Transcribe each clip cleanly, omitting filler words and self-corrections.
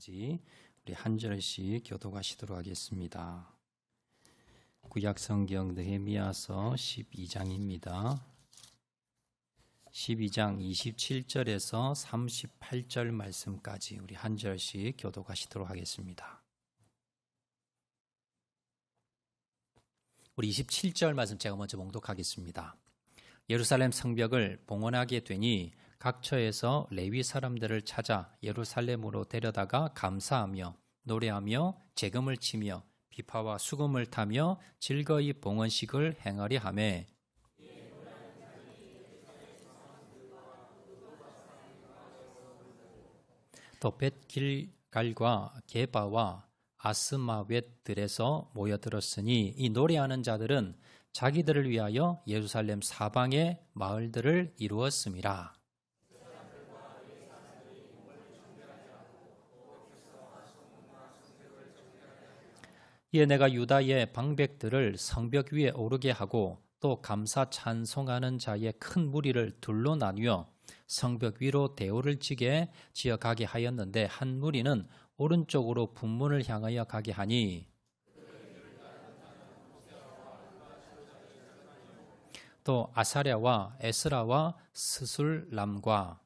말씀까지 우리 한 절씩 교독하시도록 하겠습니다. 구약성경 느헤미야서 12장입니다. 12장 27절에서 38절 말씀까지 우리 한 절씩 교독하시도록 하겠습니다. 우리 27절 말씀 제가 먼저 봉독하겠습니다. 예루살렘 성벽을 봉헌하게 되니 각처에서 레위 사람들을 찾아 예루살렘으로 데려다가 감사하며 노래하며 재금을 치며 비파와 수금을 타며 즐거이 봉헌식을 행하려 하매 또 벳길갈과 게바와 아스마웻들에서 모여들었으니 이 노래하는 자들은 자기들을 위하여 예루살렘 사방의 마을들을 이루었음이라. 이에 내가 유다의 방백들을 성벽 위에 오르게 하고 또 감사 찬송하는 자의 큰 무리를 둘로 나뉘어 성벽 위로 대오를 지게 지어 가게 하였는데 한 무리는 오른쪽으로 분문을 향하여 가게 하니 또 아사랴와 에스라와 스술람과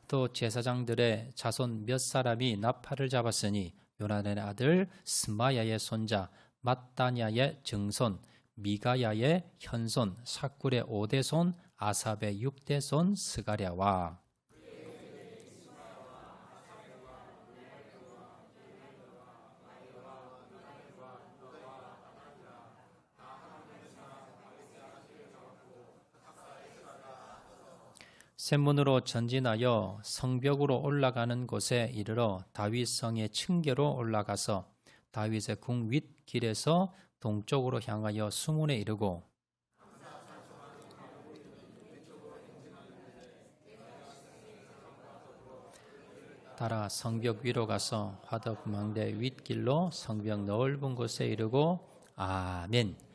또 제사장들의 자손 몇 사람이 나팔을 잡았으니 요나단의 아들 스마야의 손자 mat단야의 증손 미가야의 현손 삭굴의 5대손 아삽의 6대손 스가랴와 샘문으로 전진하여 성벽으로 올라가는 곳에 이르러 다윗성의 층계로 올라가서 다윗의 궁 윗 길에서 동쪽으로 향하여 수문에 이르고 따라 성벽 위로 가서 화덕 망대 윗길로 성벽 넓은 곳에 이르고 아멘.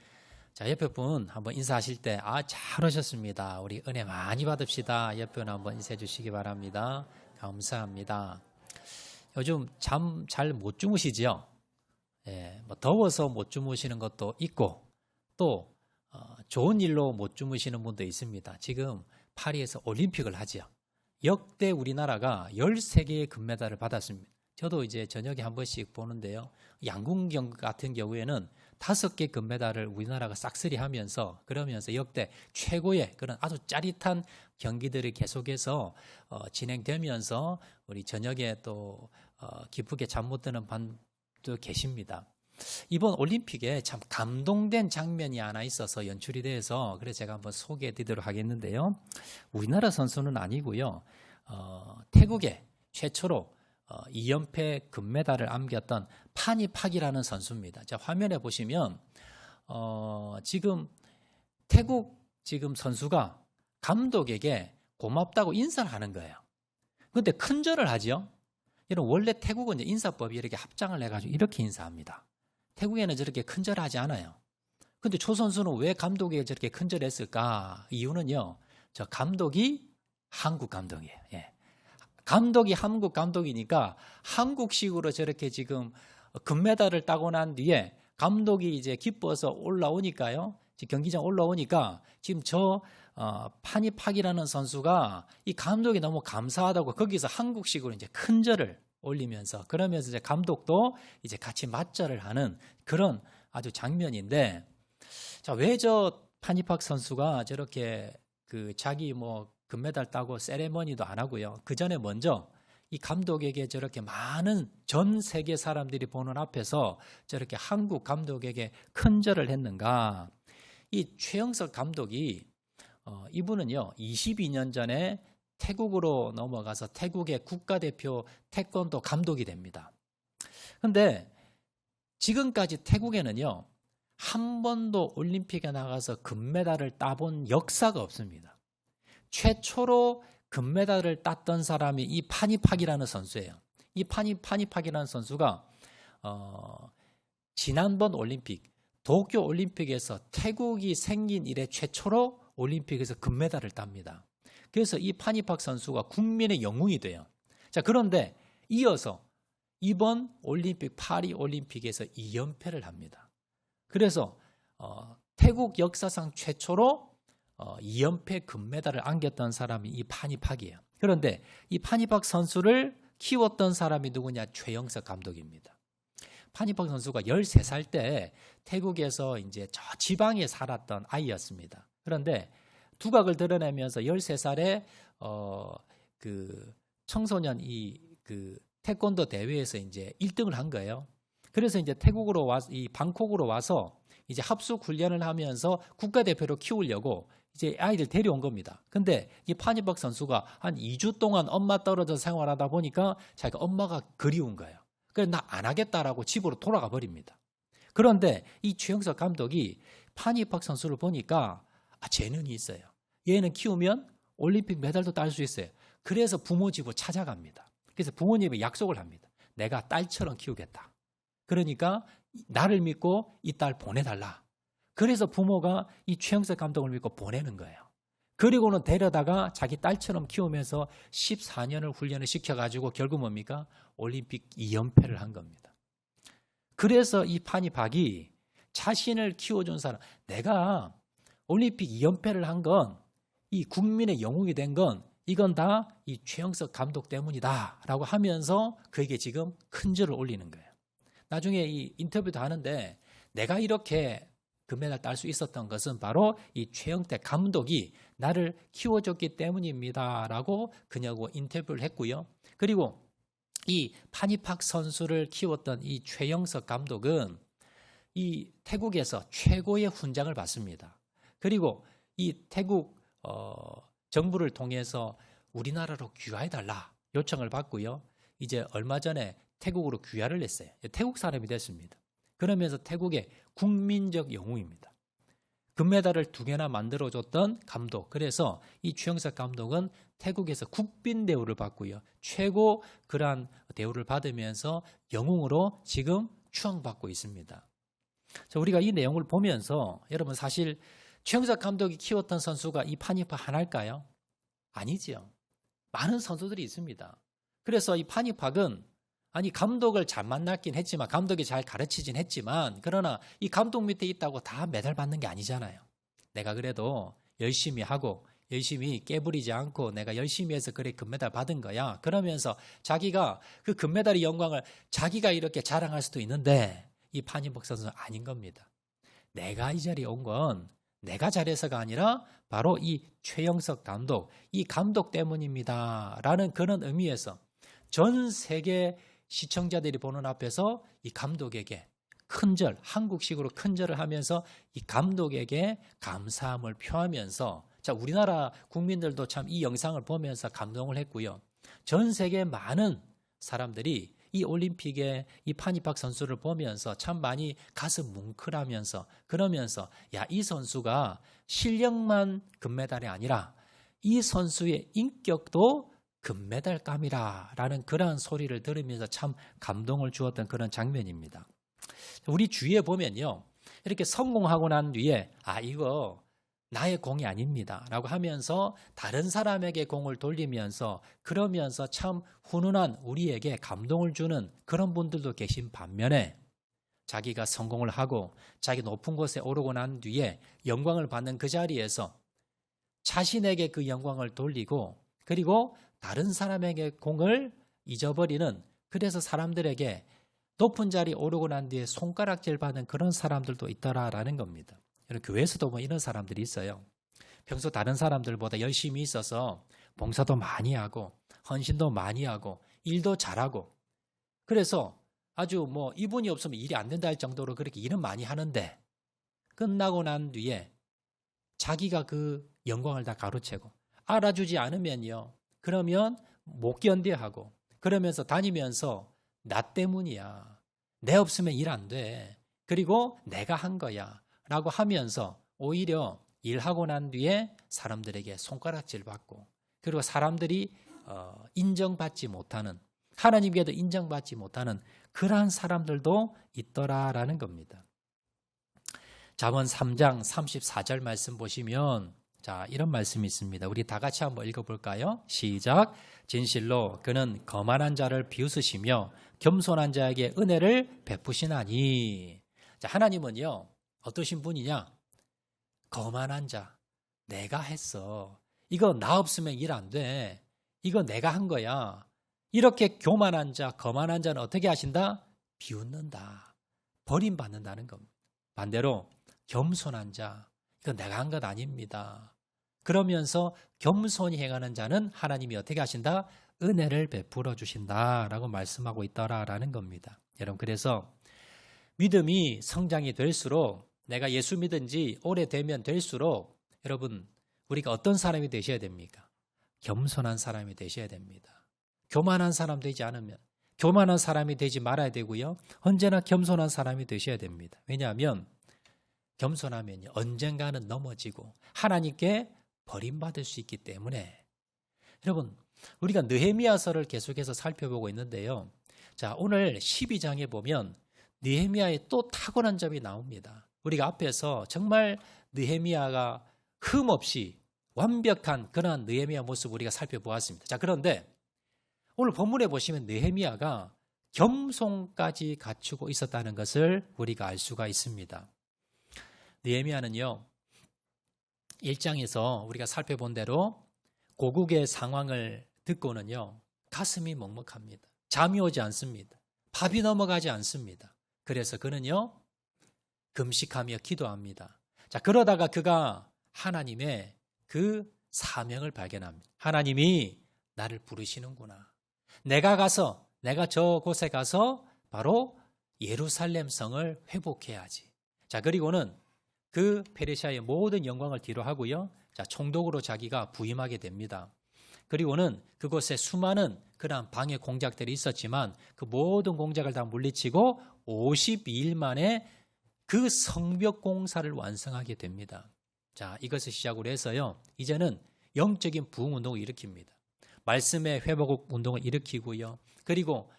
자, 옆에 분 한번 인사하실 때 잘 오셨습니다. 우리 은혜 많이 받읍시다. 옆에 분 한번 인사해 주시기 바랍니다. 감사합니다. 요즘 잠 잘 못 주무시죠? 예, 뭐 더워서 못 주무시는 것도 있고 또 좋은 일로 못 주무시는 분도 있습니다. 지금 파리에서 올림픽을 하죠. 역대 우리나라가 13개의 금메달을 받았습니다. 저도 이제 저녁에 한 번씩 보는데요. 양궁 같은 경우에는 5개 금메달을 우리나라가 싹쓸이 하면서 그러면서 역대 최고의 그런 아주 짜릿한 경기들이 계속해서 진행되면서 우리 저녁에 또 기쁘게 잠 못 드는 분도 계십니다. 이번 올림픽에 참 감동된 장면이 하나 있어서 연출이 돼서 그래서 제가 한번 소개해 드리도록 하겠는데요. 우리나라 선수는 아니고요. 태국의 최초로 2연패 금메달을 안겼던 파니팍이라는 선수입니다. 자, 화면에 보시면 지금 태국 지금 선수가 감독에게 고맙다고 인사를 하는 거예요. 그런데 큰절을 하죠. 여러분 원래 태국은 인사법이 이렇게 합장을 해가지고 이렇게 인사합니다. 태국에는 저렇게 큰절하지 않아요. 그런데 조 선수는 왜 감독에게 저렇게 큰절했을까? 이유는요. 저 감독이 한국 감독이에요. 예. 감독이 한국 감독이니까 한국식으로 저렇게 지금 금메달을 따고 난 뒤에 감독이 이제 기뻐서 올라오니까요. 경기장 올라오니까 지금 저 파니팍이라는 선수가 이 감독이 너무 감사하다고 거기서 한국식으로 이제 큰절을 올리면서 그러면서 이제 감독도 이제 같이 맞절을 하는 그런 아주 장면인데 자, 왜 저 파니팍 선수가 저렇게 그 자기 뭐 금메달 따고 세레머니도 안 하고요. 그 전에 먼저 이 감독에게 저렇게 많은 전 세계 사람들이 보는 앞에서 저렇게 한국 감독에게 큰절을 했는가? 이 최영석 감독이 이분은요 22년 전에 태국으로 넘어가서 태국의 국가대표 태권도 감독이 됩니다. 그런데 지금까지 태국에는요 한 번도 올림픽에 나가서 금메달을 따본 역사가 없습니다. 최초로 금메달을 땄던 사람이 이 파니팍이라는 선수예요. 이 파니팍이라는 선수가 지난번 올림픽 도쿄 올림픽에서 태국이 생긴 이래 최초로 올림픽에서 금메달을 땁니다. 그래서 이 파니팍 선수가 국민의 영웅이 돼요. 자, 그런데 이어서 이번 올림픽 파리 올림픽에서 2연패를 합니다. 그래서 태국 역사상 최초로 2연패 금메달을 안겼던 사람이 이 파니팍이에요. 그런데 이 파니팍 선수를 키웠던 사람이 누구냐? 최영석 감독입니다. 파니팍 선수가 13살 때 태국에서 이제 저 지방에 살았던 아이였습니다. 그런데 두각을 드러내면서 13살에 그 청소년 그 태권도 대회에서 이제 1등을 한 거예요. 그래서 이제 태국으로 와서 이 방콕으로 와서 이제 합숙 훈련을 하면서 국가대표로 키우려고 이제 아이들 데려온 겁니다. 근데 이 파니팍 선수가 한 2주 동안 엄마 떨어져 생활하다 보니까 자기가 엄마가 그리운 거예요. 그래서 나 안 하겠다라고 집으로 돌아가 버립니다. 그런데 이 최영석 감독이 파니팍 선수를 보니까 재능이 있어요. 얘는 키우면 올림픽 메달도 딸 수 있어요. 그래서 부모 집을 찾아갑니다. 그래서 부모님이 약속을 합니다. 내가 딸처럼 키우겠다. 그러니까 나를 믿고 이 딸 보내달라. 그래서 부모가 이 최영석 감독을 믿고 보내는 거예요. 그리고는 데려다가 자기 딸처럼 키우면서 14년을 훈련을 시켜가지고 결국 뭡니까? 올림픽 2연패를 한 겁니다. 그래서 이 파니팍이 자신을 키워준 사람, 내가 올림픽 2연패를 한 건, 이 국민의 영웅이 된 건, 이건 다 이 최영석 감독 때문이다 라고 하면서 그에게 지금 큰 절을 올리는 거예요. 나중에 이 인터뷰도 하는데 내가 이렇게 금메달 딸 수 있었던 것은 바로 이 최영태 감독이 나를 키워줬기 때문입니다 라고 그녀하고 인터뷰를 했고요. 그리고 이 파니팍 선수를 키웠던 이 최영석 감독은 이 태국에서 최고의 훈장을 받습니다. 그리고 이 태국 정부를 통해서 우리나라로 귀화해달라 요청을 받고요. 이제 얼마 전에 태국으로 귀화를 했어요. 태국 사람이 됐습니다. 그러면서 태국의 국민적 영웅입니다. 금메달을 2개나 만들어줬던 감독. 그래서 이 최영석 감독은 태국에서 국빈 대우를 받고요. 최고 그러한 대우를 받으면서 영웅으로 지금 추앙받고 있습니다. 자, 우리가 이 내용을 보면서 여러분 사실 최영석 감독이 키웠던 선수가 이 파니팍 하나일까요? 아니지요. 많은 선수들이 있습니다. 그래서 이 파니팍은 감독을 잘 만났긴 했지만 감독이 잘 가르치진 했지만 그러나 이 감독 밑에 있다고 다 메달 받는 게 아니잖아요. 내가 그래도 열심히 하고 열심히 깨부리지 않고 내가 열심히 해서 그래 금메달 받은 거야. 그러면서 자기가 그 금메달의 영광을 자기가 이렇게 자랑할 수도 있는데 이 파니팍 선수는 아닌 겁니다. 내가 이 자리에 온 건 내가 잘해서가 아니라 바로 이 최영석 감독, 이 감독 때문입니다 라는 그런 의미에서 전 세계 시청자들이 보는 앞에서 이 감독에게 큰절, 한국식으로 큰절을 하면서 이 감독에게 감사함을 표하면서 자, 우리나라 국민들도 참 이 영상을 보면서 감동을 했고요. 전 세계 많은 사람들이 이 올림픽에 이 파니팍 선수를 보면서 참 많이 가슴 뭉클하면서 그러면서 야, 이 선수가 실력만 금메달이 아니라 이 선수의 인격도 금메달감이라 라는 그러한 소리를 들으면서 참 감동을 주었던 그런 장면입니다. 우리 주위에 보면요. 이렇게 성공하고 난 뒤에 이거 나의 공이 아닙니다 라고 하면서 다른 사람에게 공을 돌리면서 그러면서 참 훈훈한 우리에게 감동을 주는 그런 분들도 계신 반면에 자기가 성공을 하고 자기 높은 곳에 오르고 난 뒤에 영광을 받는 그 자리에서 자신에게 그 영광을 돌리고 그리고 다른 사람에게 공을 잊어버리는 그래서 사람들에게 높은 자리에 오르고 난 뒤에 손가락질 받는 그런 사람들도 있더라라는 겁니다. 교회에서도 뭐 이런 사람들이 있어요. 평소 다른 사람들보다 열심히 있어서 봉사도 많이 하고 헌신도 많이 하고 일도 잘하고 그래서 아주 뭐 이분이 없으면 일이 안 된다 할 정도로 그렇게 일은 많이 하는데 끝나고 난 뒤에 자기가 그 영광을 다 가로채고 알아주지 않으면요. 그러면 못 견뎌하고 그러면서 다니면서 나 때문이야. 내 없으면 일 안 돼. 그리고 내가 한 거야. 라고 하면서 오히려 일하고 난 뒤에 사람들에게 손가락질 받고 그리고 사람들이 인정받지 못하는 하나님께도 인정받지 못하는 그러한 사람들도 있더라라는 겁니다. 잠언 3장 34절 말씀 보시면 자, 이런 말씀이 있습니다. 우리 다 같이 한번 읽어볼까요? 시작. 진실로 그는 거만한 자를 비웃으시며 겸손한 자에게 은혜를 베푸시나니. 자, 하나님은요, 어떠신 분이냐? 거만한 자. 내가 했어. 이거 나 없으면 일 안 돼. 이거 내가 한 거야. 이렇게 교만한 자, 거만한 자는 어떻게 하신다? 비웃는다. 버림받는다는 겁니다. 반대로 겸손한 자, 이거 내가 한 것 아닙니다. 그러면서 겸손히 행하는 자는 하나님이 어떻게 하신다? 은혜를 베풀어 주신다라고 말씀하고 있더라라는 겁니다. 여러분, 그래서 믿음이 성장이 될수록, 내가 예수 믿은 지 오래되면 될수록 여러분, 우리가 어떤 사람이 되셔야 됩니까? 겸손한 사람이 되셔야 됩니다. 교만한 사람 되지 않으면, 교만한 사람이 되지 말아야 되고요. 언제나 겸손한 사람이 되셔야 됩니다. 왜냐하면 겸손하면 언젠가는 넘어지고 하나님께 버림받을 수 있기 때문에. 여러분, 우리가 느헤미야서를 계속해서 살펴보고 있는데요. 자, 오늘 12장에 보면 느헤미야의 또 탁월한 점이 나옵니다. 우리가 앞에서 정말 느헤미야가 흠없이 완벽한 그러한 느헤미야 모습 우리가 살펴보았습니다. 자, 그런데 오늘 본문에 보시면 느헤미야가 겸손까지 갖추고 있었다는 것을 우리가 알 수가 있습니다. 느헤미야는요, 1장에서 우리가 살펴본 대로 고국의 상황을 듣고는요, 가슴이 먹먹합니다. 잠이 오지 않습니다. 밥이 넘어가지 않습니다. 그래서 그는요, 금식하며 기도합니다. 자, 그러다가 그가 하나님의 그 사명을 발견합니다. 하나님이 나를 부르시는구나. 내가 저곳에 가서 바로 예루살렘 성을 회복해야지. 자, 그리고는 그 페르시아의 모든 영광을 뒤로 하고요. 자, 총독으로 자기가 부임하게 됩니다. 그리고는 그곳에 수많은 그러한 방해 공작들이 있었지만 그 모든 공작을 다 물리치고 52일 만에 그 성벽 공사를 완성하게 됩니다. 자, 이것을 시작으로 해서요, 이제는 영적인 부흥 운동을 일으킵니다. 말씀의 회복 운동을 일으키고요. 그리고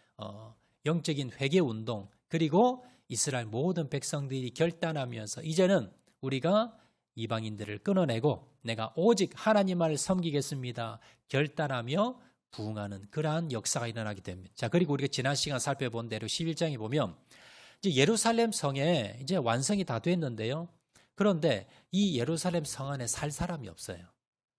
영적인 회개 운동, 그리고 이스라엘 모든 백성들이 결단하면서 이제는 우리가 이방인들을 끊어내고 내가 오직 하나님만을 섬기겠습니다. 결단하며 부흥하는 그러한 역사가 일어나게 됩니다. 자, 그리고 우리가 지난 시간 살펴본 대로 11장에 보면 이제 예루살렘 성에 이제 완성이 다 됐는데요. 그런데 이 예루살렘 성 안에 살 사람이 없어요.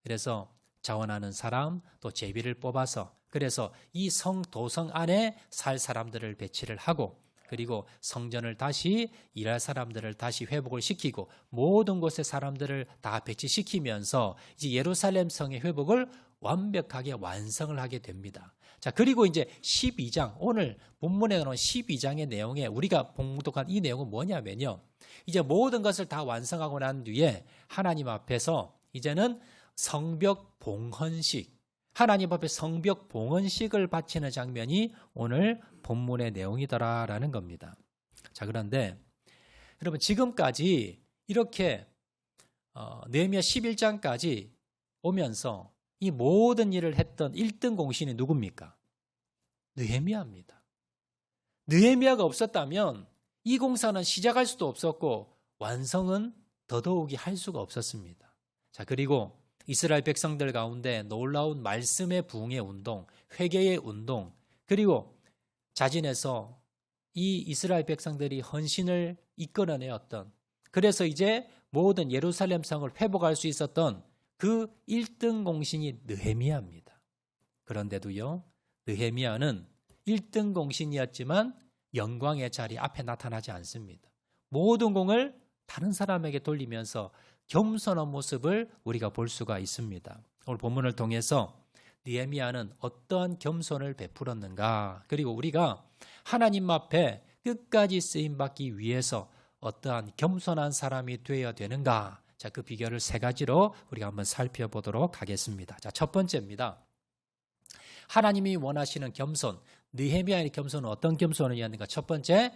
그래서 자원하는 사람, 또 제비를 뽑아서 그래서 이 도성 안에 살 사람들을 배치를 하고 그리고 성전을 다시 일할 사람들을 다시 회복을 시키고 모든 곳의 사람들을 다 배치시키면서 이제 예루살렘 성의 회복을 완벽하게 완성을 하게 됩니다. 자, 그리고 이제 12장, 오늘 본문에 나오는 12장의 내용에 우리가 봉독한 이 내용은 뭐냐면요. 이제 모든 것을 다 완성하고 난 뒤에 하나님 앞에서 이제는 성벽 봉헌식, 하나님 앞에 성벽 봉헌식을 바치는 장면이 오늘 본문의 내용이더라라는 겁니다. 자, 그런데 여러분, 지금까지 이렇게 느헤미야 11장까지 오면서 이 모든 일을 했던 1등 공신이 누굽니까? 느헤미야입니다. 느헤미야가 없었다면 이 공사는 시작할 수도 없었고 완성은 더더욱이 할 수가 없었습니다. 자, 그리고 이스라엘 백성들 가운데 놀라운 말씀의 부흥의 운동, 회개의 운동, 그리고 자진해서 이 이스라엘 백성들이 헌신을 이끌어내었던, 그래서 이제 모든 예루살렘 성을 회복할 수 있었던 그 1등 공신이 느헤미야입니다. 그런데도요, 느헤미야는 1등 공신이었지만 영광의 자리 앞에 나타나지 않습니다. 모든 공을 다른 사람에게 돌리면서 겸손한 모습을 우리가 볼 수가 있습니다. 오늘 본문을 통해서 느헤미야는 어떠한 겸손을 베풀었는가, 그리고 우리가 하나님 앞에 끝까지 쓰임받기 위해서 어떠한 겸손한 사람이 되어야 되는가, 자, 그 비결을 3가지로 우리가 한번 살펴보도록 하겠습니다. 자, 첫 번째입니다. 하나님이 원하시는 겸손, 느헤미야의 겸손은 어떤 겸손이었는가? 첫 번째,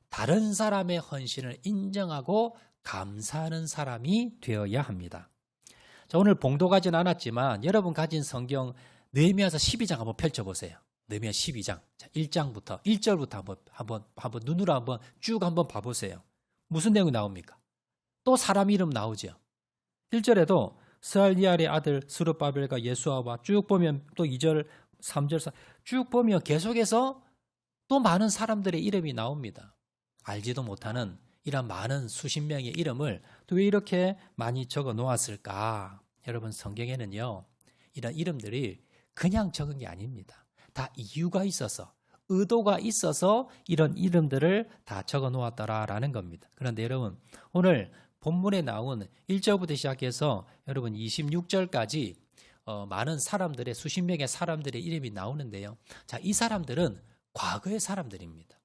다른 사람의 헌신을 인정하고 감사하는 사람이 되어야 합니다. 자, 오늘 봉독하진 않았지만 여러분 가진 성경 느헤미야서 12장 한번 펼쳐보세요. 느헤미야 12장, 자, 1장부터 1절부터 한번 눈으로 한번 쭉 한번 봐보세요. 무슨 내용이 나옵니까? 또 사람 이름 나오죠. 1절에도 스알디알의 아들 스룹바벨과 예수아와 쭉 보면 또 2절, 3절 쭉 보면 계속해서 또 많은 사람들의 이름이 나옵니다. 알지도 못하는 이런 많은 수십 명의 이름을 또 왜 이렇게 많이 적어 놓았을까? 여러분, 성경에는요, 이런 이름들이 그냥 적은 게 아닙니다. 다 이유가 있어서, 의도가 있어서 이런 이름들을 다 적어 놓았더라라는 겁니다. 그런데 여러분, 오늘 본문에 나온 1절부터 시작해서 여러분 26절까지 많은 사람들의, 수십 명의 사람들의 이름이 나오는데요. 자, 이 사람들은 과거의 사람들입니다.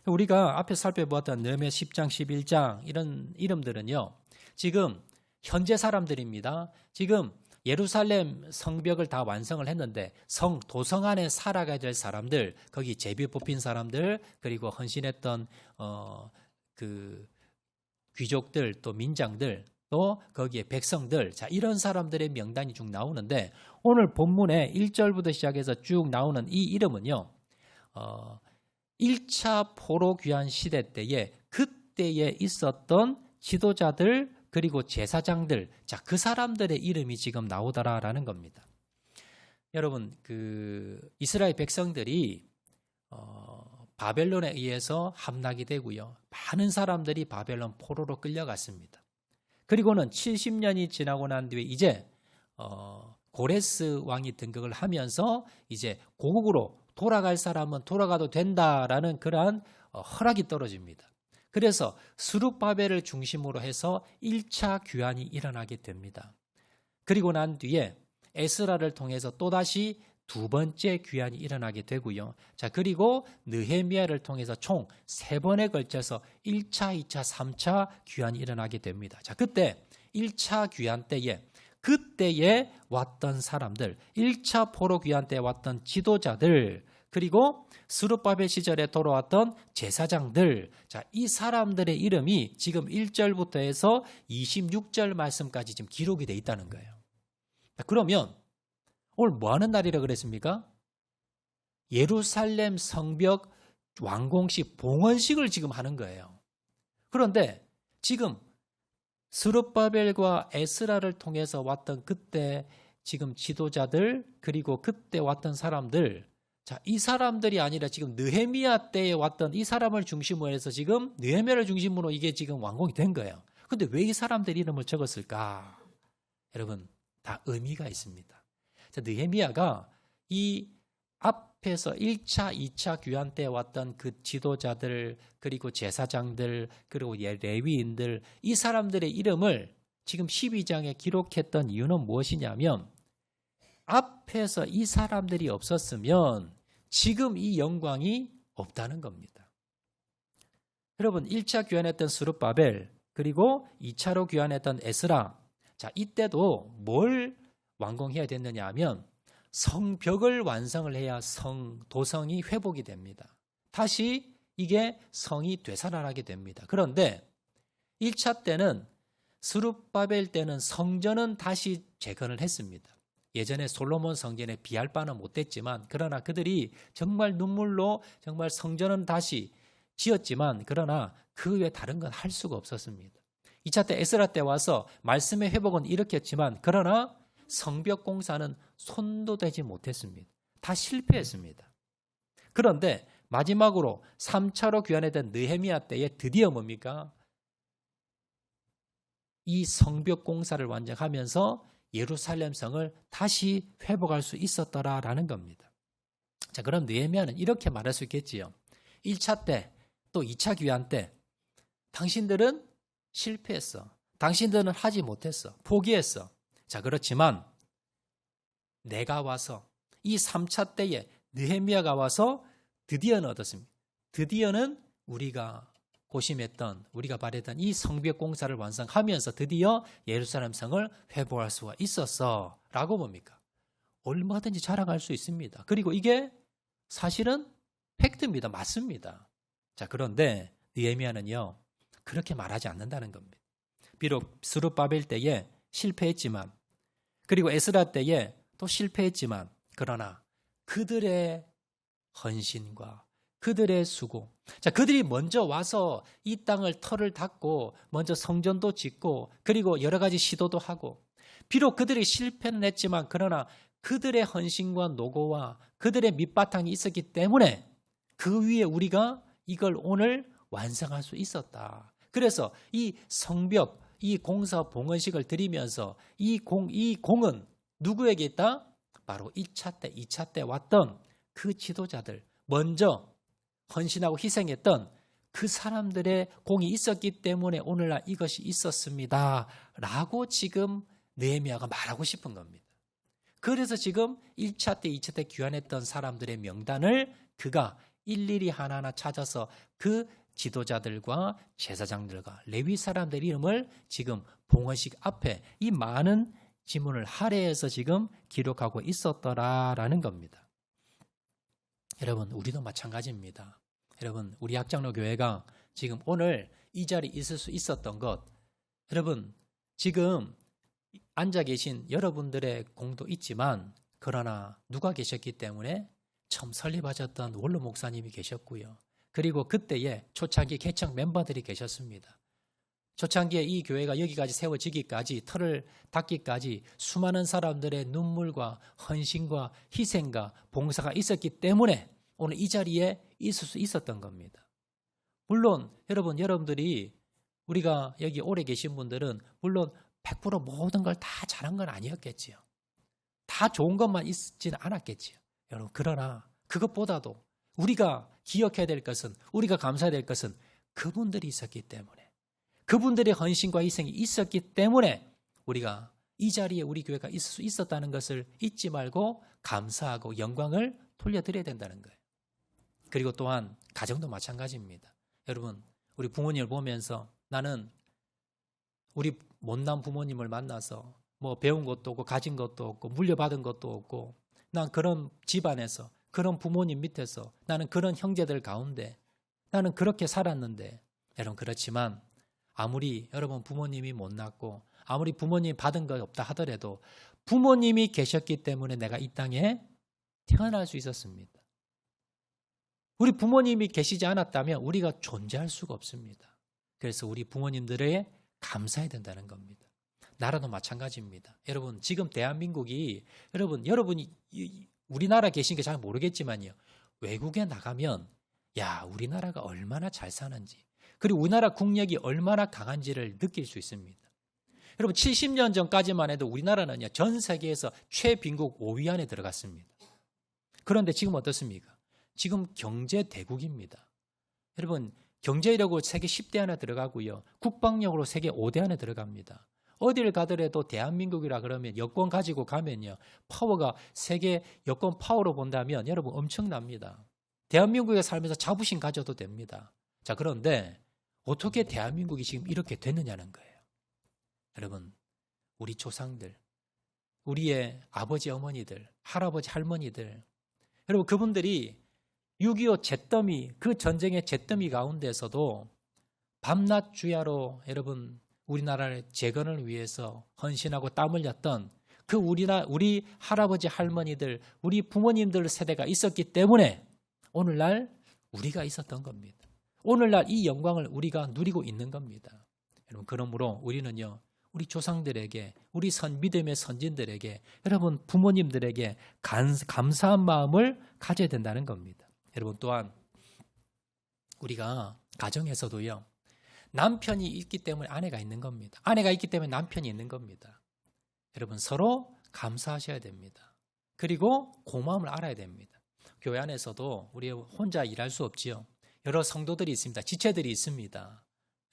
우리가 앞에 살펴보았던 느헤미야 10장, 11장 이런 이름들은요, 지금 현재 사람들입니다. 지금 예루살렘 성벽을 다 완성을 했는데 도성 안에 살아가야 될 사람들, 거기 제비 뽑힌 사람들, 그리고 헌신했던 그 귀족들, 또 민장들, 또 거기에 백성들, 자, 이런 사람들의 명단이 쭉 나오는데 오늘 본문에 1절부터 시작해서 쭉 나오는 이 이름은요, 1차 포로 귀환 시대 때에 그때에 있었던 지도자들 그리고 제사장들, 자, 그 사람들의 이름이 지금 나오더라라는 겁니다. 여러분, 그 이스라엘 백성들이 바벨론에 의해서 함락이 되고요, 많은 사람들이 바벨론 포로로 끌려갔습니다. 그리고는 70년이 지나고 난 뒤에 이제 고레스 왕이 등극을 하면서 이제 고국으로 돌아갈 사람은 돌아가도 된다라는 그러한 허락이 떨어집니다. 그래서 스룹바벨을 중심으로 해서 1차 귀환이 일어나게 됩니다. 그리고 난 뒤에 에스라를 통해서 또다시 두 번째 귀환이 일어나게 되고요. 자, 그리고 느헤미야를 통해서 총 3번에 걸쳐서 1차, 2차, 3차 귀환이 일어나게 됩니다. 자, 그때 1차 귀환 때에 그때에 왔던 사람들, 1차 포로 귀환 때 왔던 지도자들, 그리고 스룹바벨 시절에 돌아왔던 제사장들, 자, 이 사람들의 이름이 지금 1절부터 해서 26절 말씀까지 지금 기록이 되어 있다는 거예요. 자, 그러면 오늘 뭐 하는 날이라 그랬습니까? 예루살렘 성벽 완공식, 봉헌식을 지금 하는 거예요. 그런데 지금 스룹바벨과 에스라를 통해서 왔던 그때 지금 지도자들, 그리고 그때 왔던 사람들, 자, 이 사람들이 아니라 지금 느헤미야 때에 왔던 이 사람을 중심으로 해서 지금 느헤미야를 중심으로 이게 지금 완공이 된 거예요. 그런데 왜 이 사람들 이름을 적었을까? 여러분, 다 의미가 있습니다. 자, 느헤미야가 이 앞에서 1차, 2차 귀환 때 왔던 그 지도자들, 그리고 제사장들, 그리고 레위인들, 이 사람들의 이름을 지금 12장에 기록했던 이유는 무엇이냐면, 앞에서 이 사람들이 없었으면 지금 이 영광이 없다는 겁니다. 여러분, 1차 귀환했던 스룹바벨, 그리고 2차로 귀환했던 에스라, 자, 이때도 뭘 완공해야 됐느냐 하면 성벽을 완성을 해야 도성이 회복이 됩니다. 다시 이게 성이 되살아나게 됩니다. 그런데 1차 때는, 스룹바벨 때는 성전은 다시 재건을 했습니다. 예전에 솔로몬 성전에 비할 바는 못했지만, 그러나 그들이 정말 눈물로 정말 성전은 다시 지었지만, 그러나 그 외에 다른 건 할 수가 없었습니다. 2차 때 에스라 때 와서 말씀의 회복은 일으켰지만, 그러나 성벽 공사는 손도 대지 못했습니다. 다 실패했습니다. 그런데 마지막으로 3차로 귀환했던 느헤미야 때에 드디어 뭡니까? 이 성벽 공사를 완성하면서 예루살렘 성을 다시 회복할 수 있었더라라는 겁니다. 자, 그럼 느헤미야는 이렇게 말할 수 있겠지요. 1차 때, 또 2차 귀환 때 당신들은 실패했어. 당신들은 하지 못했어. 포기했어. 자, 그렇지만 내가 와서 이 3차 때에 느헤미야가 와서 드디어는 어떻습니까? 드디어는 우리가 고심했던, 우리가 바랬던 이 성벽 공사를 완성하면서 드디어 예루살렘 성을 회복할 수가 있었어 라고 뭡니까? 얼마든지 자랑할 수 있습니다. 그리고 이게 사실은 팩트입니다. 맞습니다. 자, 그런데 느헤미야는요, 그렇게 말하지 않는다는 겁니다. 비록 스룹바벨 때에 실패했지만, 그리고 에스라 때에 또 실패했지만, 그러나 그들의 헌신과 그들의 수고, 자, 그들이 먼저 와서 이 땅을 터를 닦고 먼저 성전도 짓고, 그리고 여러 가지 시도도 하고, 비록 그들이 실패는 했지만 그러나 그들의 헌신과 노고와 그들의 밑바탕이 있었기 때문에 그 위에 우리가 이걸 오늘 완성할 수 있었다. 그래서 이 성벽, 이 공사 봉헌식을 드리면서 이 공은 누구에게 있다? 바로 1차 때, 2차 때 왔던 그 지도자들, 먼저 헌신하고 희생했던 그 사람들의 공이 있었기 때문에 오늘날 이것이 있었습니다. 라고 지금 느헤미야가 말하고 싶은 겁니다. 그래서 지금 1차 때, 2차 때 귀환했던 사람들의 명단을 그가 일일이 하나하나 찾아서 그 지도자들과 제사장들과 레위 사람들 이름을 지금 봉헌식 앞에 이 많은 지문을 할애해서 지금 기록하고 있었더라라는 겁니다. 여러분, 우리도 마찬가지입니다. 여러분, 우리 약장로 교회가 지금 오늘 이 자리에 있을 수 있었던 것, 여러분, 지금 앉아 계신 여러분들의 공도 있지만 그러나 누가 계셨기 때문에 처음 설립하셨던 원로 목사님이 계셨고요. 그리고 그때에 초창기 개척 멤버들이 계셨습니다. 초창기에 이 교회가 여기까지 세워지기까지, 틀을 닫기까지 수많은 사람들의 눈물과 헌신과 희생과 봉사가 있었기 때문에 오늘 이 자리에 있을 수 있었던 겁니다. 물론 여러분들이 우리가 여기 오래 계신 분들은 물론 100% 모든 걸 다 잘한 건 아니었겠지요. 다 좋은 것만 있지는 않았겠지요. 여러분, 그러나 그것보다도 우리가 기억해야 될 것은, 우리가 감사해야 될 것은 그분들이 있었기 때문에, 그분들의 헌신과 희생이 있었기 때문에 우리가 이 자리에 우리 교회가 있을 수 있었다는 것을 잊지 말고 감사하고 영광을 돌려드려야 된다는 거예요. 그리고 또한 가정도 마찬가지입니다. 여러분, 우리 부모님을 보면서 나는 우리 못난 부모님을 만나서 뭐 배운 것도 없고 가진 것도 없고 물려받은 것도 없고 난 그런 집안에서 그런 부모님 밑에서 나는 그런 형제들 가운데 나는 그렇게 살았는데, 여러분, 그렇지만 아무리 여러분 부모님이 못났고 아무리 부모님이 받은 것 없다 하더라도 부모님이 계셨기 때문에 내가 이 땅에 태어날 수 있었습니다. 우리 부모님이 계시지 않았다면 우리가 존재할 수가 없습니다. 그래서 우리 부모님들에게 감사해야 된다는 겁니다. 나라도 마찬가지입니다. 여러분, 지금 대한민국이 여러분이 우리나라 계신 게 잘 모르겠지만요. 외국에 나가면 야, 우리나라가 얼마나 잘 사는지, 그리고 우리나라 국력이 얼마나 강한지를 느낄 수 있습니다. 여러분, 70년 전까지만 해도 우리나라는요, 전 세계에서 최빈국 5위 안에 들어갔습니다. 그런데 지금 어떻습니까? 지금 경제 대국입니다. 여러분, 경제력으로 세계 10대 안에 들어가고요. 국방력으로 세계 5대 안에 들어갑니다. 어디를 가더라도 대한민국이라 그러면 여권 가지고 가면요. 파워가 세계 여권 파워로 본다면 여러분 엄청납니다. 대한민국에 살면서 자부심 가져도 됩니다. 자, 그런데 어떻게 대한민국이 지금 이렇게 됐느냐는 거예요. 여러분, 우리 조상들, 우리의 아버지, 어머니들, 할아버지, 할머니들, 여러분 그분들이 6.25 잿더미, 그 전쟁의 잿더미 가운데서도 밤낮 주야로 여러분 우리나라의 재건을 위해서 헌신하고 땀 흘렸던 그 우리 할아버지, 할머니들, 우리 부모님들 세대가 있었기 때문에 오늘날 우리가 있었던 겁니다. 오늘날 이 영광을 우리가 누리고 있는 겁니다. 여러분, 그러므로 우리는요, 우리 조상들에게, 우리 믿음의 선진들에게, 여러분 부모님들에게 감사한 마음을 가져야 된다는 겁니다. 여러분, 또한 우리가 가정에서도요, 남편이 있기 때문에 아내가 있는 겁니다. 아내가 있기 때문에 남편이 있는 겁니다. 여러분, 서로 감사하셔야 됩니다. 그리고 고마움을 알아야 됩니다. 교회 안에서도 우리 혼자 일할 수 없지요. 여러 성도들이 있습니다. 지체들이 있습니다.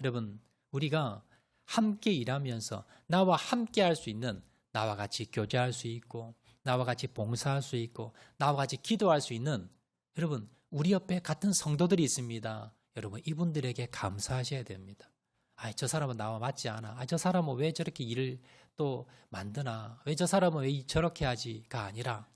여러분, 우리가 함께 일하면서 나와 함께 할 수 있는, 나와 같이 교제할 수 있고 나와 같이 봉사할 수 있고 나와 같이 기도할 수 있는, 여러분 우리 옆에 같은 성도들이 있습니다. 여러분, 이분들에게 감사하셔야 됩니다. 저 사람은 나와 맞지 않아. 저 사람은 왜 저렇게 일을 또 만드나. 왜 저 사람은 왜 저렇게 하지가 아니라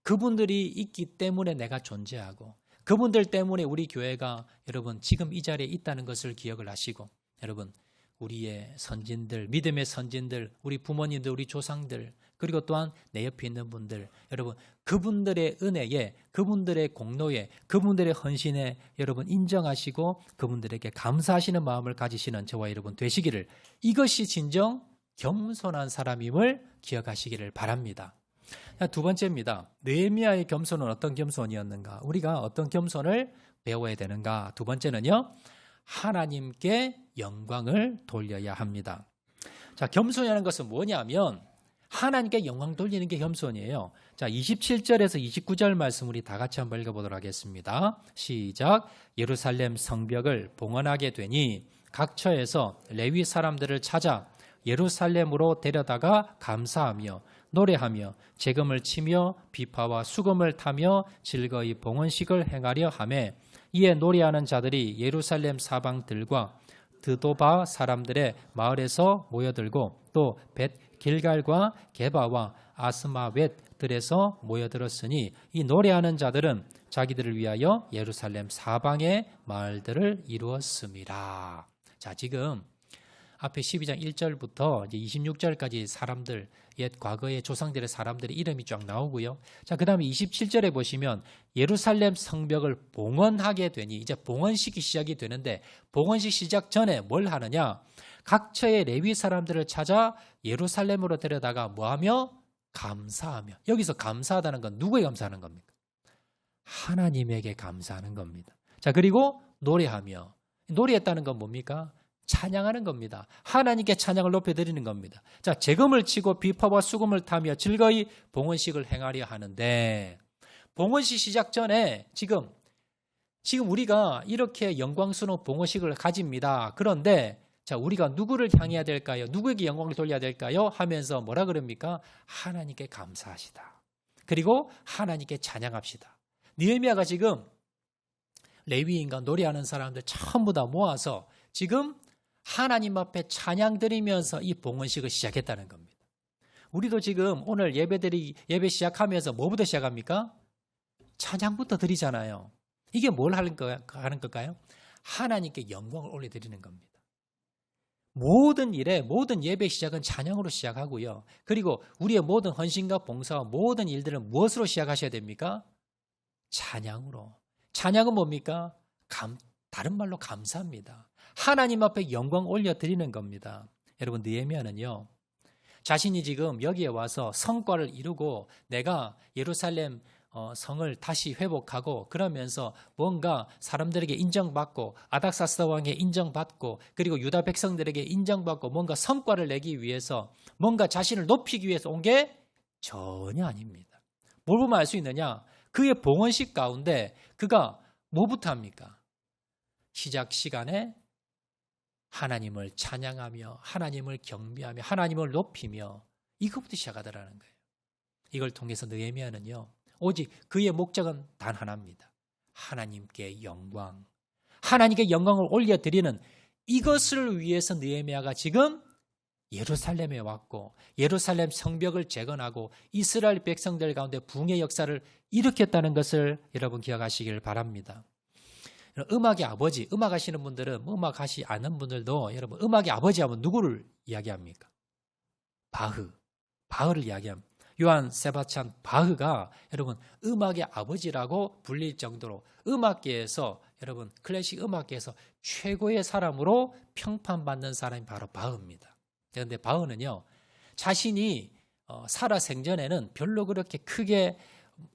그분들이 있기 때문에 내가 존재하고 그분들 때문에 우리 교회가 여러분 지금 이 자리에 있다는 것을 기억을 하시고, 여러분 우리의 선진들, 믿음의 선진들, 우리 부모님들, 우리 조상들, 그리고 또한 내 옆에 있는 분들, 여러분 그분들의 은혜에, 그분들의 공로에, 그분들의 헌신에 여러분 인정하시고 그분들에게 감사하시는 마음을 가지시는 저와 여러분 되시기를, 이것이 진정 겸손한 사람임을 기억하시기를 바랍니다. 두 번째입니다. 느헤미야의 겸손은 어떤 겸손이었는가? 우리가 어떤 겸손을 배워야 되는가? 두 번째는요, 하나님께 영광을 돌려야 합니다. 자, 겸손이라는 것은 뭐냐면 하나님께 영광 돌리는 게 겸손이에요. 자, 27절에서 29절 말씀 우리 다 같이 한번 읽어보도록 하겠습니다. 시작. 예루살렘 성벽을 봉헌하게 되니 각 처에서 레위 사람들을 찾아 예루살렘으로 데려다가 감사하며 노래하며 재금을 치며 비파와 수금을 타며 즐거이 봉헌식을 행하려 하매 이에 노래하는 자들이 예루살렘 사방들과 드도바 사람들의 마을에서 모여들고 또 벳 길갈과 게바와 아스마웻들에서 모여들었으니 이 노래하는 자들은 자기들을 위하여 예루살렘 사방의 마을들을 이루었습니다. 자, 지금 앞에 12장 1절부터 이제 26절까지 사람들, 옛 과거의 조상들의 사람들의 이름이 쫙 나오고요. 자, 그 다음에 27절에 보시면 예루살렘 성벽을 봉헌하게 되니 이제 봉헌식이 시작이 되는데 봉헌식 시작 전에 뭘 하느냐? 각처의 레위 사람들을 찾아 예루살렘으로 데려다가 뭐하며? 감사하며. 여기서 감사하다는 건 누구에 감사하는 겁니까? 하나님에게 감사하는 겁니다. 자, 그리고 노래하며. 노래했다는 건 뭡니까? 찬양하는 겁니다. 하나님께 찬양을 높여드리는 겁니다. 자, 재금을 치고 비파와 수금을 타며 즐거이 봉헌식을 행하려 하는데 봉헌식 시작 전에 지금 우리가 이렇게 영광스러운 봉헌식을 가집니다. 그런데 자, 우리가 누구를 향해야 될까요? 누구에게 영광을 돌려야 될까요? 하면서 뭐라 그럽니까? 하나님께 감사하시다. 그리고 하나님께 찬양합시다. 느헤미야가 지금 레위인과 노래하는 사람들 전부 다 모아서 지금 하나님 앞에 찬양 드리면서 이 봉헌식을 시작했다는 겁니다. 우리도 지금 오늘 예배 시작하면서 뭐부터 시작합니까? 찬양부터 드리잖아요. 이게 뭘 하는 걸까요? 하나님께 영광을 올려드리는 겁니다. 모든 일에 모든 예배 시작은 찬양으로 시작하고요. 그리고 우리의 모든 헌신과 봉사와 모든 일들은 무엇으로 시작하셔야 됩니까? 찬양으로. 찬양은 뭡니까? 다른 말로 감사합니다. 하나님 앞에 영광 올려드리는 겁니다. 여러분, 느헤미야는요, 자신이 지금 여기에 와서 성과를 이루고 내가 예루살렘 성을 다시 회복하고 그러면서 뭔가 사람들에게 인정받고 아닥사스다 왕에 인정받고 그리고 유다 백성들에게 인정받고 뭔가 성과를 내기 위해서 뭔가 자신을 높이기 위해서 온 게 전혀 아닙니다. 뭘 보면 알 수 있느냐? 그의 봉헌식 가운데 그가 뭐부터 합니까? 시작 시간에 하나님을 찬양하며 하나님을 경배하며 하나님을 높이며 이것부터 시작하더라는 거예요. 이걸 통해서 느헤미야는요, 오직 그의 목적은 단 하나입니다. 하나님께 영광, 하나님께 영광을 올려드리는 이것을 위해서 느헤미야가 지금 예루살렘에 왔고 예루살렘 성벽을 재건하고 이스라엘 백성들 가운데 부흥의 역사를 일으켰다는 것을 여러분 기억하시길 바랍니다. 음악의 아버지, 음악하시는 분들은 음악하시 않는 분들도 여러분 음악의 아버지 하면 누구를 이야기합니까? 바흐를 이야기합니다. 요한 세바스찬 바흐가 여러분 음악의 아버지라고 불릴 정도로 음악계에서 여러분 클래식 음악계에서 최고의 사람으로 평판받는 사람이 바로 바흐입니다. 그런데 바흐는요, 자신이 살아 생전에는 별로 그렇게 크게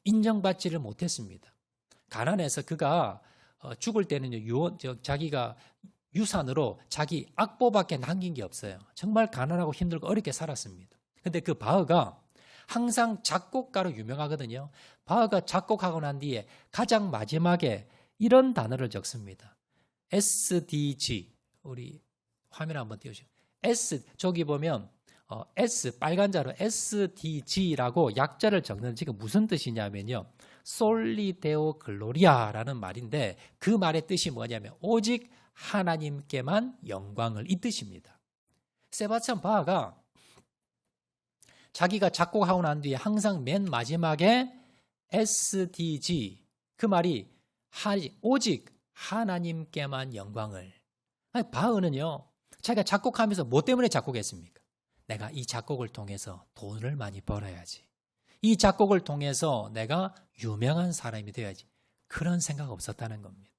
인정받지를 못했습니다. 가난해서 그가 죽을 때는요, 자기가 유산으로 자기 악보밖에 남긴 게 없어요. 정말 가난하고 힘들고 어렵게 살았습니다. 그런데 그 바흐가 항상 작곡가로 유명하거든요. 바흐가 작곡하고 난 뒤에 가장 마지막에 이런 단어를 적습니다. SDG, 우리 화면 한번 띄워주세요. 저기 보면 S, 빨간 자로 SDG라고 약자를 적는 지금 무슨 뜻이냐면요, 솔리데오 글로리아라는 말인데 그 말의 뜻이 뭐냐면 오직 하나님께만 영광을, 이 뜻입니다. 세바스찬 바흐가 자기가 작곡하고 난 뒤에 항상 맨 마지막에 SDG, 그 말이 오직 하나님께만 영광을. 아니, 바흐는요, 자기가 작곡하면서 뭐 때문에 작곡했습니까? 내가 이 작곡을 통해서 돈을 많이 벌어야지, 이 작곡을 통해서 내가 유명한 사람이 되어야지, 그런 생각 없었다는 겁니다.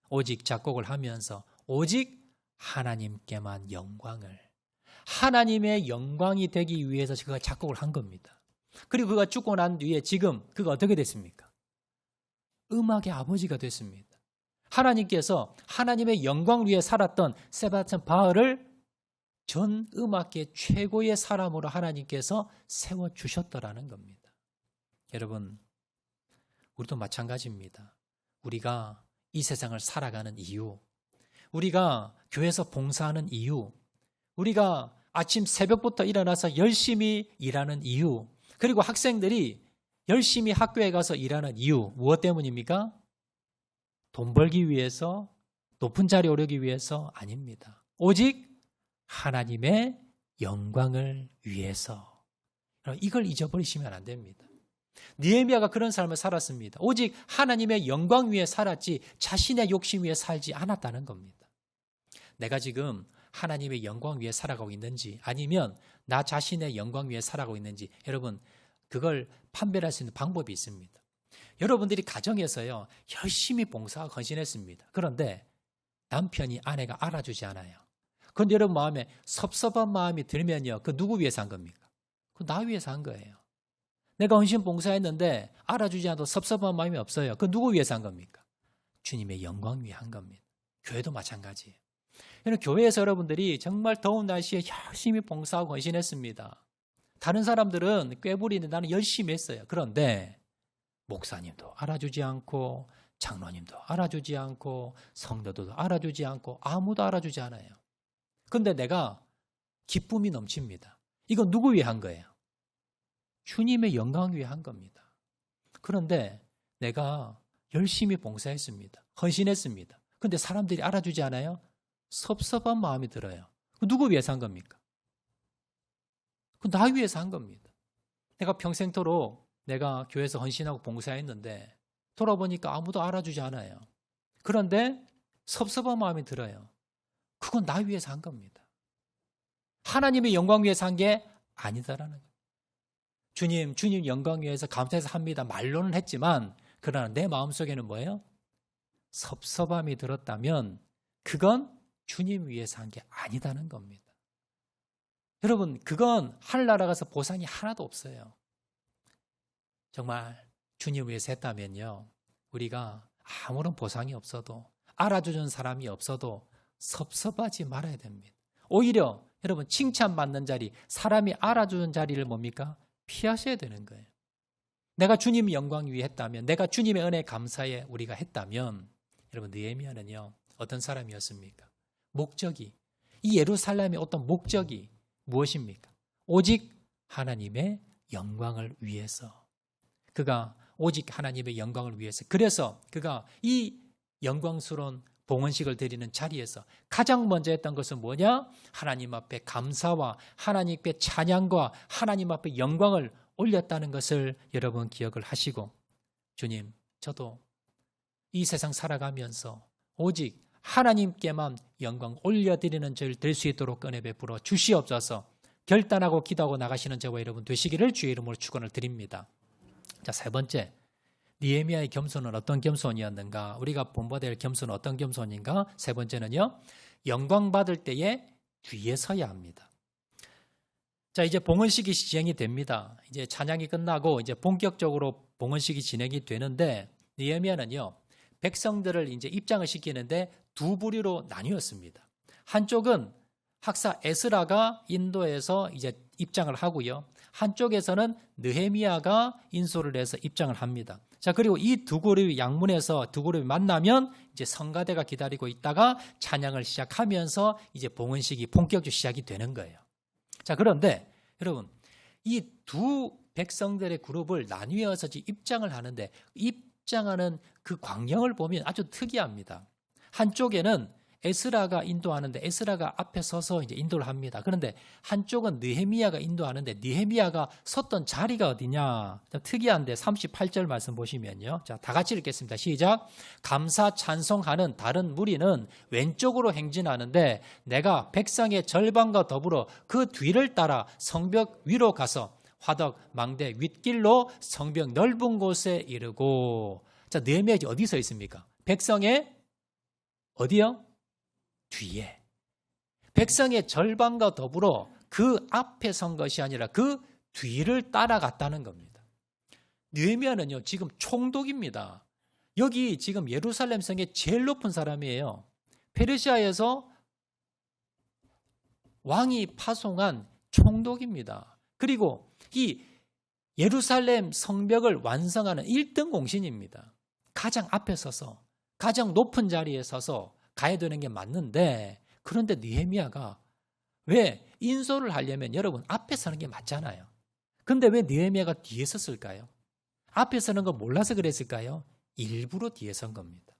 오직 작곡을 하면서 오직 하나님께만 영광을, 하나님의 영광이 되기 위해서 그가 작곡을 한 겁니다. 그리고 그가 죽고 난 뒤에 지금 그가 어떻게 됐습니까? 음악의 아버지가 됐습니다. 하나님께서 하나님의 영광을 위해 살았던 세바스찬 바흐를 전 음악계 최고의 사람으로 하나님께서 세워주셨더라는 겁니다. 여러분, 우리도 마찬가지입니다. 우리가 이 세상을 살아가는 이유, 우리가 교회에서 봉사하는 이유, 우리가 아침 새벽부터 일어나서 열심히 일하는 이유, 그리고 학생들이 열심히 학교에 가서 일하는 이유, 무엇 때문입니까? 돈 벌기 위해서, 높은 자리에 오르기 위해서 아닙니다. 오직 하나님의 영광을 위해서. 이걸 잊어버리시면 안 됩니다. 느헤미야가 그런 삶을 살았습니다. 오직 하나님의 영광 위에 살았지 자신의 욕심 위에 살지 않았다는 겁니다. 내가 지금 하나님의 영광 위에 살아가고 있는지 아니면 나 자신의 영광 위에 살아가고 있는지 여러분 그걸 판별할 수 있는 방법이 있습니다. 여러분들이 가정에서요 열심히 봉사하고 헌신했습니다. 그런데 남편이 아내가 알아주지 않아요. 그런데 여러분 마음에 섭섭한 마음이 들면요 그 누구 위해서 한 겁니까? 그 나 위해서 한 거예요. 내가 헌신 봉사했는데 알아주지 않아도 섭섭한 마음이 없어요. 그 누구 위해서 한 겁니까? 주님의 영광 위해 한 겁니다. 교회도 마찬가지예요. 교회에서 여러분들이 정말 더운 날씨에 열심히 봉사하고 헌신했습니다. 다른 사람들은 꾀부리는데 나는 열심히 했어요. 그런데 목사님도 알아주지 않고 장로님도 알아주지 않고 성도도 알아주지 않고 아무도 알아주지 않아요. 그런데 내가 기쁨이 넘칩니다. 이건 누구 위해 한 거예요? 주님의 영광 위해 한 겁니다. 그런데 내가 열심히 봉사했습니다. 헌신했습니다. 그런데 사람들이 알아주지 않아요? 섭섭한 마음이 들어요. 누구 위해서 한 겁니까? 나 위해서 한 겁니다. 내가 평생토록 내가 교회에서 헌신하고 봉사했는데 돌아보니까 아무도 알아주지 않아요. 그런데 섭섭한 마음이 들어요. 그건 나 위해서 한 겁니다. 하나님의 영광 위해서 한 게 아니다라는 거예요. 주님 영광 위해서 감사해서 합니다. 말로는 했지만 그러나 내 마음속에는 뭐예요? 섭섭함이 들었다면 그건 주님 위해서 한 게 아니다는 겁니다. 여러분 그건 하늘나라 가서 보상이 하나도 없어요. 정말 주님 위해서 했다면요 우리가 아무런 보상이 없어도 알아주는 사람이 없어도 섭섭하지 말아야 됩니다. 오히려 여러분 칭찬받는 자리, 사람이 알아주는 자리를 뭡니까? 피하셔야 되는 거예요. 내가 주님 영광 위해 했다면, 내가 주님의 은혜에 감사해 우리가 했다면 여러분 느헤미야는요 어떤 사람이었습니까? 목적이, 이 예루살렘의 어떤 목적이 무엇입니까? 오직 하나님의 영광을 위해서. 그가 오직 하나님의 영광을 위해서. 그래서 그가 이 영광스러운 봉헌식을 드리는 자리에서 가장 먼저 했던 것은 뭐냐? 하나님 앞에 감사와 하나님 앞에 찬양과 하나님 앞에 영광을 올렸다는 것을 여러분 기억을 하시고, 주님 저도 이 세상 살아가면서 오직 하나님께만 영광 올려드리는 저를 될 수 있도록 은혜 베풀어 주시옵소서. 결단하고 기도하고 나가시는 저와 여러분 되시기를 주의 이름으로 축원을 드립니다. 자, 세 번째, 느헤미야의 겸손은 어떤 겸손이었는가? 우리가 본받아야 할 겸손은 어떤 겸손인가? 세 번째는요, 영광 받을 때에 뒤에 서야 합니다. 자, 이제 봉헌식이 진행이 됩니다. 이제 찬양이 끝나고 이제 본격적으로 봉헌식이 진행이 되는데 느헤미야는요 백성들을 이제 입장을 시키는데 두 부류로 나뉘었습니다. 한쪽은 학사 에스라가 인도해서 이제 입장을 하고요. 한쪽에서는 느헤미야가 인솔을 해서 입장을 합니다. 자, 그리고 이 두 그룹이 양문에서 두 그룹이 만나면 이제 성가대가 기다리고 있다가 찬양을 시작하면서 이제 봉헌식이 본격적으로 시작이 되는 거예요. 자, 그런데 여러분 이 두 백성들의 그룹을 나뉘어서 입장을 하는데 입장하는 그 광경을 보면 아주 특이합니다. 한쪽에는 에스라가 인도하는데 에스라가 앞에 서서 이제 인도를 합니다. 그런데 한쪽은 느헤미야가 인도하는데 느헤미야가 섰던 자리가 어디냐? 특이한데 38절 말씀 보시면요. 자, 다 같이 읽겠습니다. 시작. 감사 찬송하는 다른 무리는 왼쪽으로 행진하는데 내가 백성의 절반과 더불어 그 뒤를 따라 성벽 위로 가서 화덕 망대 윗길로 성벽 넓은 곳에 이르고. 자, 느헤미야 어디 서 있습니까? 백성의 어디요? 뒤에. 백성의 절반과 더불어 그 앞에 선 것이 아니라 그 뒤를 따라갔다는 겁니다. 느헤미야는요, 지금 총독입니다. 여기 지금 예루살렘 성의 제일 높은 사람이에요. 페르시아에서 왕이 파송한 총독입니다. 그리고 이 예루살렘 성벽을 완성하는 1등 공신입니다. 가장 앞에 서서 가장 높은 자리에 서서 가야 되는 게 맞는데, 그런데 느헤미야가 왜 인솔을 하려면 여러분 앞에 서는 게 맞잖아요. 그런데 왜 느헤미야가 뒤에 섰을까요? 앞에 서는 거 몰라서 그랬을까요? 일부러 뒤에 선 겁니다.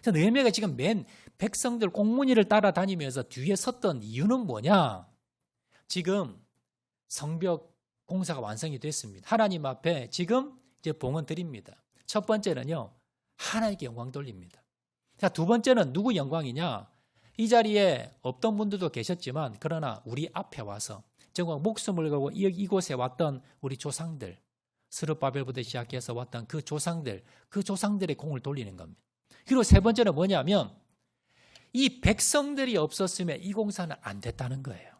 그래서 느헤미야가 지금 맨 백성들 꽁무니를 따라다니면서 뒤에 섰던 이유는 뭐냐? 지금 성벽 공사가 완성이 됐습니다. 하나님 앞에 지금 이제 봉헌 드립니다. 첫 번째는요, 하나님께 영광 돌립니다. 자, 두 번째는 누구 영광이냐? 이 자리에 없던 분들도 계셨지만, 그러나 우리 앞에 와서 정말 목숨을 걸고 이곳에 왔던 우리 조상들, 스룹바벨부터 시작해서 왔던 그 조상들의 공을 돌리는 겁니다. 그리고 세 번째는 뭐냐면, 이 백성들이 없었으면 이 공사는 안 됐다는 거예요.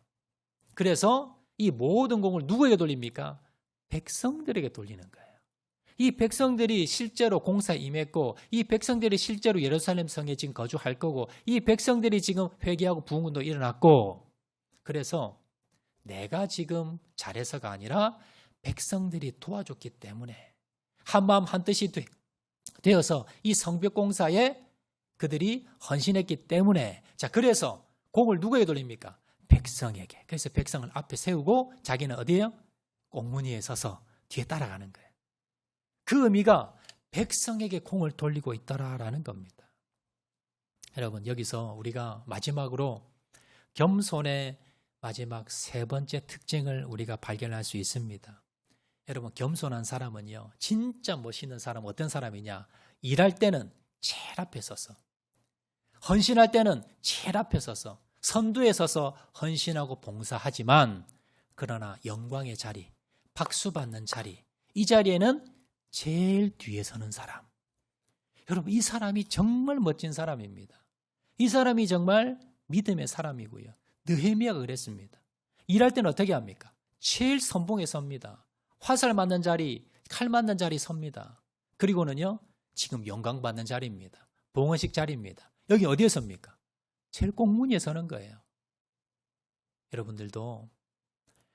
그래서 이 모든 공을 누구에게 돌립니까? 백성들에게 돌리는 거예요. 이 백성들이 실제로 공사에 임했고, 이 백성들이 실제로 예루살렘 성에 지금 거주할 거고, 이 백성들이 지금 회개하고 부흥운동 일어났고, 그래서 내가 지금 잘해서가 아니라 백성들이 도와줬기 때문에 한마음 한뜻이 되어서 이 성벽 공사에 그들이 헌신했기 때문에, 자, 그래서 공을 누구에게 돌립니까? 백성에게. 그래서 백성을 앞에 세우고 자기는 어디에요? 꽁무니에 서서 뒤에 따라가는 거예요. 그 의미가 백성에게 공을 돌리고 있더라라는 겁니다. 여러분, 여기서 우리가 마지막으로 겸손의 마지막 세 번째 특징을 우리가 발견할 수 있습니다. 여러분, 겸손한 사람은요, 진짜 멋있는 사람은 어떤 사람이냐? 일할 때는 제일 앞에 서서, 헌신할 때는 제일 앞에 서서, 선두에 서서 헌신하고 봉사하지만, 그러나 영광의 자리, 박수 받는 자리, 이 자리에는 제일 뒤에 서는 사람. 여러분, 이 사람이 정말 멋진 사람입니다. 이 사람이 정말 믿음의 사람이고요. 느헤미야가 그랬습니다. 일할 때는 어떻게 합니까? 제일 선봉에 섭니다. 화살 맞는 자리, 칼 맞는 자리 섭니다. 그리고는요, 지금 영광 받는 자리입니다. 봉헌식 자리입니다. 여기 어디에 섭니까? 제일 꽁무니에 서는 거예요. 여러분들도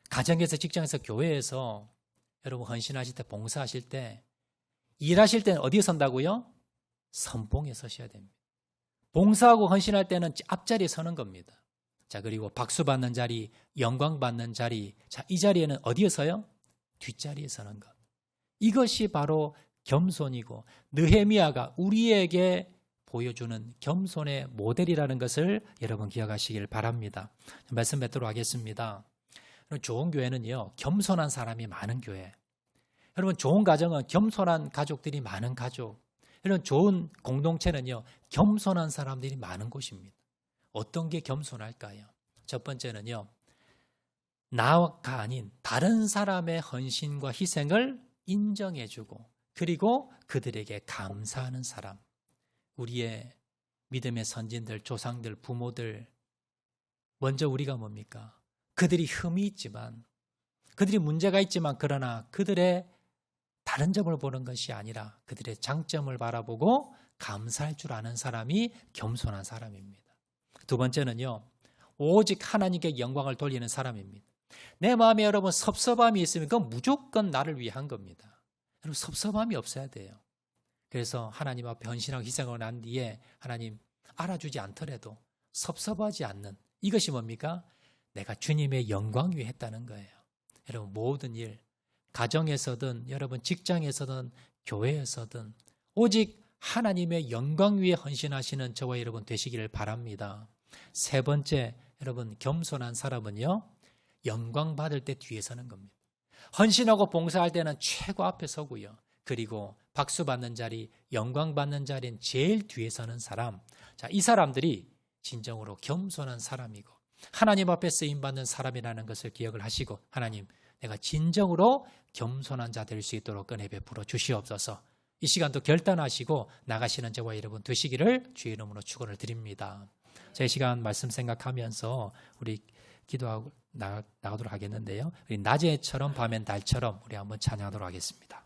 가정에서, 직장에서, 교회에서 여러분 헌신하실 때, 봉사하실 때, 일하실 때는 어디에 선다고요? 선봉에 서셔야 됩니다. 봉사하고 헌신할 때는 앞자리에 서는 겁니다. 자, 그리고 박수 받는 자리, 영광 받는 자리, 자, 이 자리에는 어디에 서요? 뒷자리에 서는 것. 이것이 바로 겸손이고 느헤미야가 우리에게 보여주는 겸손의 모델이라는 것을 여러분 기억하시길 바랍니다. 말씀 뵙도록 하겠습니다. 좋은 교회는요, 겸손한 사람이 많은 교회. 여러분, 좋은 가정은 겸손한 가족들이 많은 가족. 여러분, 좋은 공동체는요, 겸손한 사람들이 많은 곳입니다. 어떤 게 겸손할까요? 첫 번째는요, 나가 아닌 다른 사람의 헌신과 희생을 인정해주고, 그리고 그들에게 감사하는 사람. 우리의 믿음의 선진들, 조상들, 부모들, 먼저 우리가 뭡니까? 그들이 흠이 있지만, 그들이 문제가 있지만, 그러나 그들의 다른 점을 보는 것이 아니라 그들의 장점을 바라보고 감사할 줄 아는 사람이 겸손한 사람입니다. 두 번째는요, 오직 하나님께 영광을 돌리는 사람입니다. 내 마음에 여러분 섭섭함이 있으면 그건 무조건 나를 위한 겁니다. 여러분, 섭섭함이 없어야 돼요. 그래서 하나님 앞에 헌신하고 희생하고 난 뒤에 하나님 알아주지 않더라도 섭섭하지 않는, 이것이 뭡니까? 내가 주님의 영광 위에 했다는 거예요. 여러분, 모든 일, 가정에서든 여러분 직장에서든 교회에서든 오직 하나님의 영광 위에 헌신하시는 저와 여러분 되시기를 바랍니다. 세 번째, 여러분 겸손한 사람은요, 영광 받을 때 뒤에 서는 겁니다. 헌신하고 봉사할 때는 최고 앞에 서고요. 그리고 박수 받는 자리, 영광 받는 자리는 제일 뒤에 서는 사람. 자, 이 사람들이 진정으로 겸손한 사람이고 하나님 앞에 쓰임받는 사람이라는 것을 기억을 하시고, 하나님, 내가 진정으로 겸손한 자 될 수 있도록 은혜 베풀어 주시옵소서. 이 시간도 결단하시고 나가시는 저와 여러분 되시기를 주의 이름으로 축원을 드립니다. 제 시간 말씀 생각하면서 우리 기도하고 나가도록 하겠는데요. 낮에처럼 밤엔 달처럼 우리 한번 찬양하도록 하겠습니다.